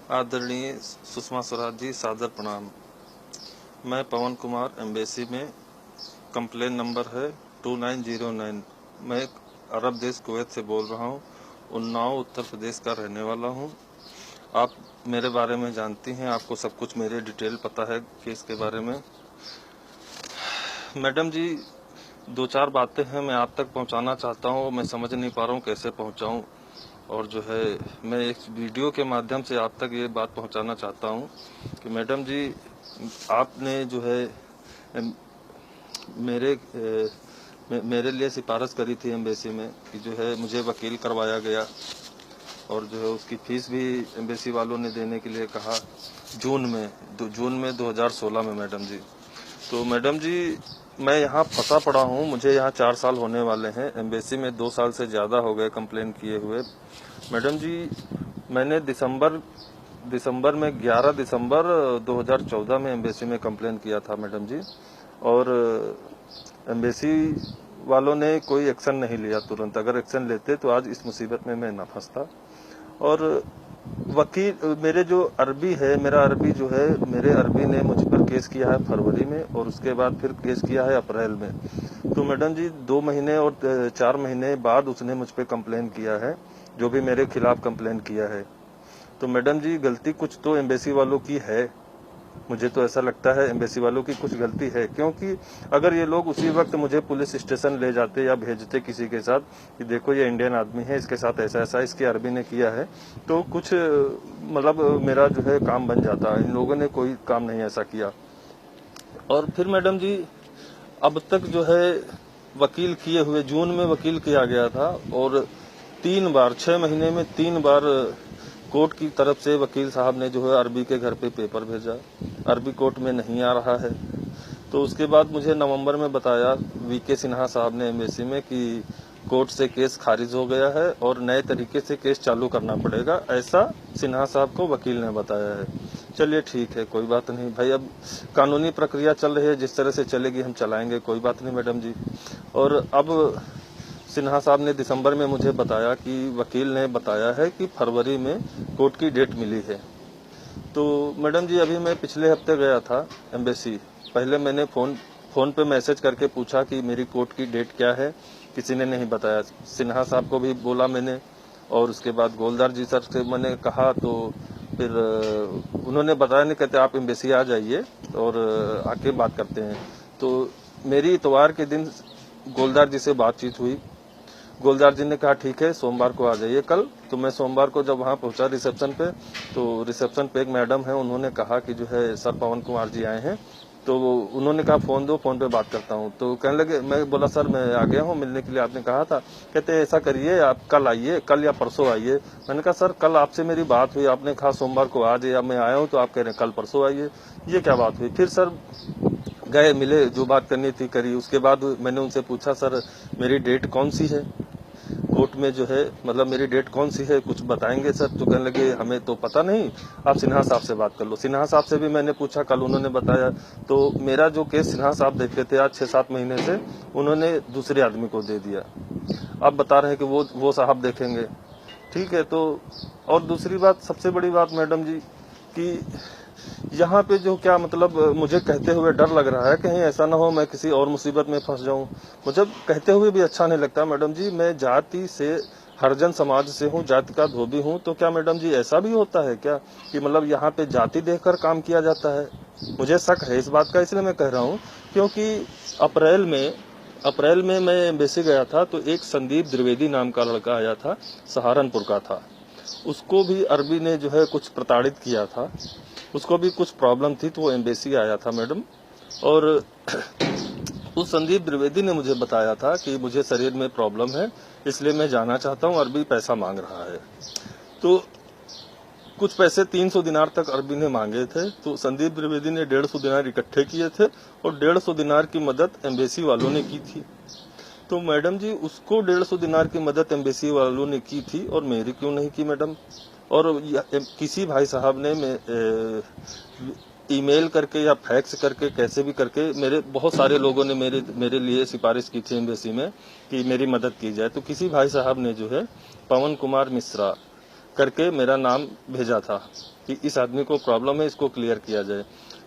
आदरणीय सुषमा स्वराज जी, सादर प्रणाम। मैं पवन कुमार एम्बेसी में, कंप्लेन नंबर है 2909। मैं अरब देश कुवैत से बोल रहा हूँ। उन्नाव उत्तर प्रदेश का रहने वाला हूँ। आप मेरे बारे में जानती हैं, आपको सब कुछ मेरे डिटेल पता है केस के बारे में। मैडम जी, दो चार बातें हैं मैं आप तक पहुंचाना चाहता हूं, मैं समझ नहीं पा रहा हूं कैसे पहुंचाऊं। और जो है मैं एक वीडियो के माध्यम से आप तक ये बात पहुंचाना चाहता हूं कि मैडम जी, आपने जो है मेरे लिए सिफारिश करी थी एम्बेसी में कि जो है मुझे वकील करवाया गया, और जो है उसकी फीस भी एम्बेसी वालों ने देने के लिए कहा जून में 2016 में मैडम जी। तो मैडम जी, मैं यहाँ फंसा पड़ा हूँ, मुझे यहाँ 4 साल होने वाले हैं। एम्बेसी में 2 साल से ज़्यादा हो गए कंप्लेन किए हुए। मैडम जी, मैंने दिसंबर में 11 दिसंबर 2014 में एम्बेसी में कंप्लेन किया था मैडम जी, और एम्बेसी वालों ने कोई एक्शन नहीं लिया तुरंत। अगर एक्शन लेते तो आज इस मुसीबत में मैं ना फंसता। और वकील मेरा अरबी जो है, मेरे अरबी ने मुझ पर केस किया है फरवरी में, और उसके बाद फिर केस किया है अप्रैल में। तो मैडम जी 2 महीने और 4 महीने बाद उसने मुझ पर कंप्लेन किया है, जो भी मेरे खिलाफ कंप्लेन किया है। तो मैडम जी, गलती कुछ तो एम्बेसी वालों की है। मुझे तो ऐसा लगता है एम्बेसी वालों की कुछ गलती है, क्योंकि अगर ये लोग उसी वक्त मुझे पुलिस स्टेशन ले जाते या भेजते किसी के साथ कि देखो ये इंडियन आदमी है, इसके साथ ऐसा ऐसा इसके अरबी ने किया है, तो कुछ मतलब मेरा जो है काम बन जाता। इन लोगों ने कोई काम नहीं ऐसा किया। और फिर मैडम जी, अब तक जो है वकील किए हुए, जून में वकील किया गया था, और 3 बार 6 महीने में 3 बार कोर्ट की तरफ से वकील साहब ने जो है अरबी के घर पे पेपर भेजा। अरबी कोर्ट में नहीं आ रहा है। तो उसके बाद मुझे नवंबर में बताया वीके सिन्हा साहब ने एम्बेसी में कि कोर्ट से केस खारिज हो गया है और नए तरीके से केस चालू करना पड़ेगा, ऐसा सिन्हा साहब को वकील ने बताया है। चलिए ठीक है, कोई बात नहीं भाई, अब कानूनी प्रक्रिया चल रही है, जिस तरह से चलेगी हम चलाएंगे, कोई बात नहीं मैडम जी। और अब सिन्हा साहब ने दिसंबर में मुझे बताया कि वकील ने बताया है कि फरवरी में कोर्ट की डेट मिली है। तो मैडम जी, अभी मैं पिछले हफ्ते गया था एम्बेसी। पहले मैंने फोन पे मैसेज करके पूछा कि मेरी कोर्ट की डेट क्या है, किसी ने नहीं बताया। सिन्हा साहब को भी बोला मैंने, और उसके बाद गोलदार जी सर से मैंने कहा, तो फिर उन्होंने बताया नहीं, कहते आप एम्बेसी आ जाइए और आके बात करते हैं। तो मेरी इतवार के दिन गोलदार जी से बातचीत हुई। गोलदार जी ने कहा ठीक है, सोमवार को आ जाइए कल। तो मैं सोमवार को जब वहाँ पहुंचा रिसेप्शन पे, तो रिसेप्शन पे एक मैडम है, उन्होंने कहा कि जो है सर पवन कुमार जी आए हैं। तो उन्होंने कहा फोन दो, फोन पे बात करता हूँ। तो कहने लगे, मैं बोला सर मैं आ गया हूँ मिलने के लिए, आपने कहा था। कहते ऐसा करिए, आप कल आइए, कल या परसों आइए। मैंने कहा सर कल आपसे मेरी बात हुई, आपने कहा सोमवार को आ जाइए, अब मैं आया हूँ तो आप कह रहे हैं कल परसों आइए, ये क्या बात हुई। फिर सर गए, मिले, जो बात करनी थी करी। उसके बाद मैंने उनसे पूछा सर मेरी डेट कौन सी है कोर्ट में, जो है मतलब मेरी डेट कौन सी है, कुछ बताएंगे सर। तो कहने लगे हमें तो पता नहीं, आप सिन्हा साहब से बात कर लो। सिन्हा साहब से भी मैंने पूछा, कल उन्होंने बताया। तो मेरा जो केस सिन्हा साहब देखते थे आज 6-7 महीने से, उन्होंने दूसरे आदमी को दे दिया। अब बता रहे हैं कि वो साहब देखेंगे। ठीक है। तो और दूसरी बात, सबसे बड़ी बात मैडम जी, कि यहाँ पे जो क्या मतलब मुझे कहते हुए डर लग रहा है, कहीं ऐसा ना हो मैं किसी और मुसीबत में फंस जाऊं। मुझे कहते हुए भी अच्छा नहीं लगता मैडम जी। मैं जाति से, हरिजन समाज से हूँ, जाति का धोबी हूँ। तो क्या मैडम जी ऐसा भी होता है क्या कि मतलब यहाँ पे जाति देखकर काम किया जाता है? मुझे शक है इस बात का, इसलिए मैं कह रहा हूँ। क्योंकि अप्रैल में मैं एम्बेसी गया था, तो एक संदीप द्विवेदी नाम का लड़का आया था, सहारनपुर का था। उसको भी अरबी ने जो है कुछ प्रताड़ित किया था, उसको भी कुछ प्रॉब्लम थी, तो वो एम्बेसी आया था मैडम। और उस संदीप द्विवेदी ने मुझे बताया था कि मुझे शरीर में प्रॉब्लम है, इसलिए मैं जाना चाहता हूँ, अरबी पैसा मांग रहा है। तो कुछ पैसे 300 दिनार तक अरबी ने मांगे थे। तो संदीप द्विवेदी ने 150 दिनार इकट्ठे किए थे, और 150 दिनार की मदद एम्बेसी वालों ने की थी। तो मैडम जी, उसको 150 दिनार की मदद एम्बेसी वालों ने की थी, और मेरी क्यों नहीं की मैडम? और किसी भाई साहब ने ईमेल करके या फैक्स करके, कैसे भी करके, मेरे बहुत सारे लोगों ने मेरे लिए सिफारिश की थी एम्बेसी में कि मेरी मदद की जाए। तो किसी भाई साहब ने जो है, पवन कुमार मिश्रा, करके मेरा नाम भेजा था कि इस आदमी को प्रॉब्लम है, इसको क्लियर किया जाए।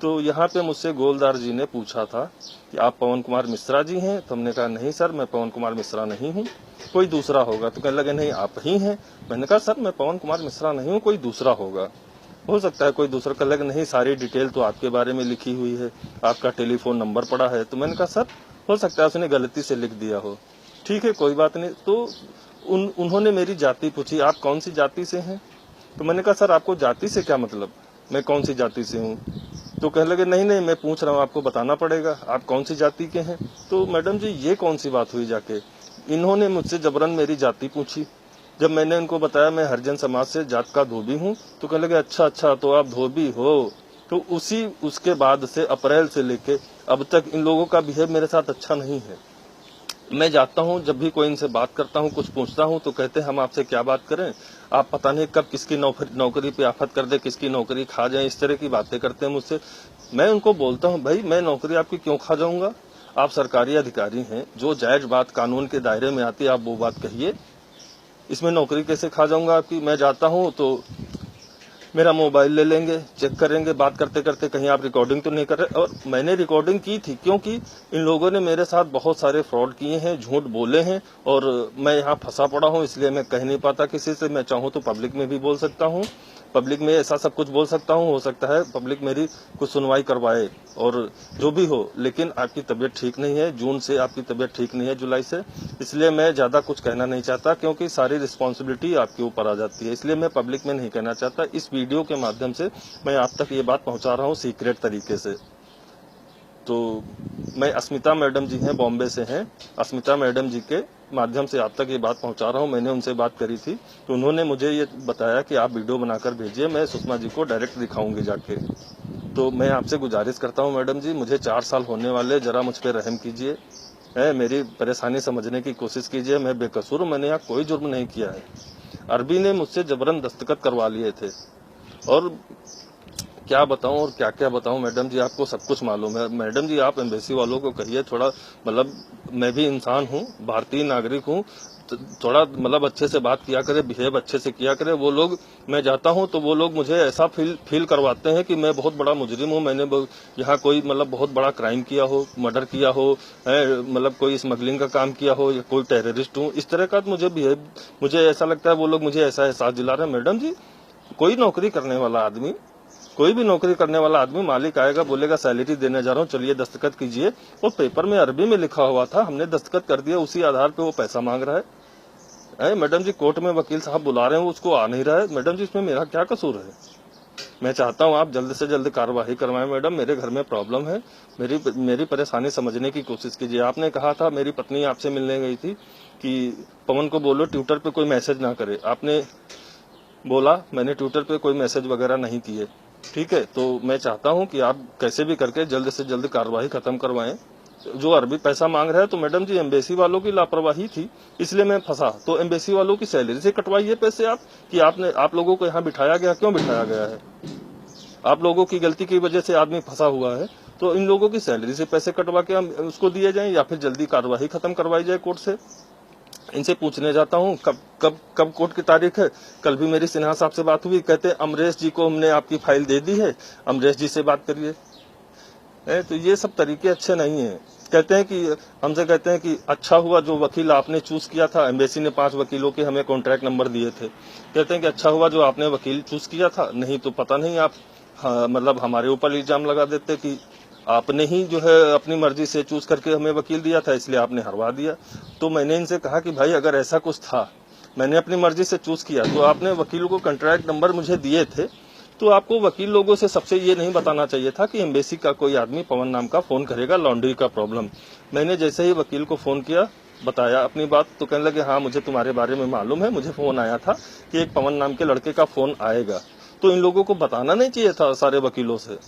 तो यहाँ पे मुझसे गोलदार जी ने पूछा था कि आप पवन कुमार मिश्रा जी हैं? तो हमने कहा नहीं सर, मैं पवन कुमार मिश्रा नहीं हूँ, कोई दूसरा होगा। तो कहने लगे नहीं आप ही हैं। मैंने कहा सर मैं पवन कुमार मिश्रा नहीं हूँ, कोई दूसरा होगा, हो सकता है कोई दूसरा। कहने लगे नहीं सारी डिटेल तो आपके बारे में लिखी हुई है, आपका टेलीफोन नंबर पड़ा है। तो मैंने कहा सर हो सकता है उसने गलती से लिख दिया हो, ठीक है कोई बात नहीं। तो उन्होंने मेरी जाति पूछी, आप कौन सी जाति से हैं? तो मैंने कहा सर आपको जाति से क्या मतलब, मैं कौन सी जाति से हूँ? तो कहने लगे नहीं नहीं मैं पूछ रहा हूँ, आपको बताना पड़ेगा आप कौन सी जाति के हैं। तो मैडम जी ये कौन सी बात हुई जाके, इन्होंने मुझसे जबरन मेरी जाति पूछी। जब मैंने उनको बताया मैं हरिजन समाज से जात का धोबी हूँ, तो कहने लगे अच्छा तो आप धोबी हो। तो उसके बाद से अप्रैल से लेके अब तक इन लोगों का बिहेव मेरे साथ अच्छा नहीं है। मैं जाता हूँ, जब भी कोई इनसे बात करता हूँ, कुछ पूछता हूँ, तो कहते हैं हम आपसे क्या बात करें, आप पता नहीं कब किसकी नौकरी पे आफत कर दे, किसकी नौकरी खा जाए, इस तरह की बातें करते हैं मुझसे। मैं उनको बोलता हूँ भाई मैं नौकरी आपकी क्यों खा जाऊंगा, आप सरकारी अधिकारी हैं, जो जायज बात कानून के दायरे में आती है आप वो बात कहिए, इसमें नौकरी कैसे खा जाऊंगा आपकी। मैं जाता हूँ तो मेरा मोबाइल ले लेंगे, चेक करेंगे, बात करते करते कहीं आप रिकॉर्डिंग तो नहीं कर रहे। और मैंने रिकॉर्डिंग की थी क्योंकि इन लोगों ने मेरे साथ बहुत सारे फ्रॉड किए हैं, झूठ बोले हैं, और मैं यहाँ फंसा पड़ा हूँ, इसलिए मैं कह नहीं पाता किसी से। मैं चाहूँ तो पब्लिक में भी बोल सकता हूँ, पब्लिक में ऐसा सब कुछ बोल सकता हूँ, हो सकता है पब्लिक मेरी कुछ सुनवाई करवाए और जो भी हो। लेकिन आपकी तबीयत ठीक नहीं है, जून से आपकी तबीयत ठीक नहीं है, जुलाई से, इसलिए मैं ज्यादा कुछ कहना नहीं चाहता क्योंकि सारी रिस्पॉन्सिबिलिटी आपके ऊपर आ जाती है, इसलिए मैं पब्लिक में नहीं कहना चाहता। इस वीडियो के माध्यम से मैं आप तक ये बात पहुंचा रहा हूँ सीक्रेट तरीके से। तो मैं अस्मिता मैडम जी हैं, बॉम्बे से हैं, अस्मिता मैडम जी के माध्यम से आप तक ये बात पहुंचा रहा हूं। मैंने उनसे बात करी थी तो उन्होंने मुझे ये बताया कि आप वीडियो बनाकर भेजिए, मैं सुषमा जी को डायरेक्ट दिखाऊंगी जाके। तो मैं आपसे गुजारिश करता हूं मैडम जी, मुझे 4 साल होने वाले, जरा मुझ पर रहम कीजिए, मेरी परेशानी समझने की कोशिश कीजिए। मैं बेकसूर हूं, मैंने यहाँ कोई जुर्म नहीं किया है। अरबी ने मुझसे जबरन दस्तखत करवा लिए थे, और क्या बताऊं और क्या क्या बताऊं मैडम जी, आपको सब कुछ मालूम है। मैडम जी आप एम्बेसी वालों को कहिए थोड़ा, मतलब मैं भी इंसान हूं, भारतीय नागरिक हूं, थोड़ा मतलब अच्छे से बात किया करे, बिहेव अच्छे से किया करे। वो लोग, मैं जाता हूं तो वो लोग मुझे ऐसा फील करवाते हैं कि मैं बहुत बड़ा मुजरिम हूं, मैंने यहाँ कोई मतलब बहुत बड़ा क्राइम किया हो, मर्डर किया हो, मतलब कोई स्मगलिंग का काम किया हो, या कोई टेररिस्ट हूँ, इस तरह का मुझे ऐसा लगता है। वो लोग मुझे ऐसा एहसास दिला रहे हैं। मैडम जी कोई नौकरी करने वाला आदमी, कोई भी नौकरी करने वाला आदमी, मालिक आएगा बोलेगा सैलरी देने जा रहा हूँ, चलिए दस्तखत कीजिए, वो पेपर में अरबी में लिखा हुआ था, हमने दस्तखत कर दिया, उसी आधार पे वो पैसा मांग रहा है। मैडम जी कोर्ट में वकील साहब बुला रहे हैं, वो उसको आ नहीं रहा है। मैडम जी इसमें मेरा क्या कसूर है? मैं चाहता हूँ आप जल्द से जल्द कार्रवाई करवाएं मैडम, मेरे घर में प्रॉब्लम है, मेरी परेशानी समझने की कोशिश कीजिए। आपने कहा था, मेरी पत्नी आपसे मिलने गई थी कि पवन को बोलो ट्विटर पे कोई मैसेज ना करे, आपने बोला, मैंने ट्विटर पे कोई मैसेज वगैरह नहीं किए, ठीक है। तो मैं चाहता हूं कि आप कैसे भी करके जल्द से जल्द कार्रवाई खत्म करवाएं। जो अरबी पैसा मांग रहा है, तो मैडम जी एम्बेसी वालों की लापरवाही थी, इसलिए मैं फंसा। तो एम्बेसी वालों की सैलरी से कटवाइए पैसे आप, कि आप लोगों को यहाँ बिठाया गया, क्यों बिठाया गया है? आप लोगों की गलती की वजह से आदमी फंसा हुआ है, तो इन लोगों की सैलरी से पैसे कटवा के हम उसको दिए जाए, या फिर जल्दी कार्रवाई खत्म करवाई जाए कोर्ट से। इनसे पूछने जाता हूँ कब कोर्ट की तारीख है। कल भी मेरी सिन्हा साहब से बात हुई, कहते अमरेश जी को हमने आपकी फाइल दे दी है, अमरेश जी से बात करिए। तो ये सब तरीके अच्छे नहीं है। कहते हैं कि हमसे कहते हैं कि अच्छा हुआ जो वकील आपने चूज किया था, एम्बेसी ने 5 वकीलों के हमें कॉन्ट्रैक्ट नंबर दिए थे, कहते हैं कि अच्छा हुआ जो आपने वकील चूज किया था, नहीं तो पता नहीं आप मतलब हमारे ऊपर इल्जाम लगा देते कि आपने ही जो है अपनी मर्जी से चूज करके हमें वकील दिया था, इसलिए आपने हरवा दिया। तो मैंने इनसे कहा कि भाई अगर ऐसा कुछ था, मैंने अपनी मर्जी से चूज किया, तो आपने वकीलों को कॉन्ट्रैक्ट नंबर मुझे दिए थे, तो आपको वकील लोगों से सबसे ये नहीं बताना चाहिए था कि एम्बेसी का कोई आदमी पवन नाम का फोन करेगा लॉन्ड्री का प्रॉब्लम। मैंने जैसे ही वकील को फोन किया, बताया अपनी बात, तो कहने लगे हाँ मुझे तुम्हारे बारे में मालूम है, मुझे फोन आया था कि एक पवन नाम के लड़के का फोन आएगा। तो इन लोगों को बताना नहीं चाहिए था सारे वकीलों से,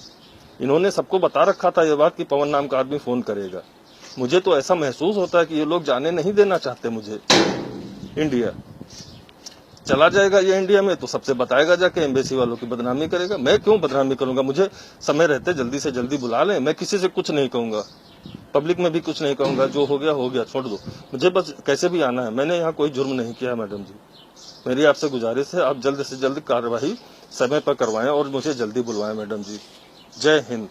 इन्होंने सबको बता रखा था ये बात कि पवन नाम का आदमी फोन करेगा। मुझे तो ऐसा महसूस होता है कि ये लोग जाने नहीं देना चाहते मुझे इंडिया। चला जाएगा ये इंडिया में तो सबसे बताएगा जाके, एम्बेसी वालों की बदनामी करेगा। मैं क्यों बदनामी करूंगा? मुझे समय रहते जल्दी से जल्दी बुला लें, मैं किसी से कुछ नहीं कहूंगा, पब्लिक में भी कुछ नहीं कहूंगा, जो हो गया छोड़ दो, मुझे बस कैसे भी आना है। मैंने यहाँ कोई जुर्म नहीं किया मैडम जी। मेरी आपसे गुजारिश है, आप जल्द से जल्द कार्रवाई समय पर करवाएं और मुझे जल्दी बुलवाएं मैडम जी। जय हिंद।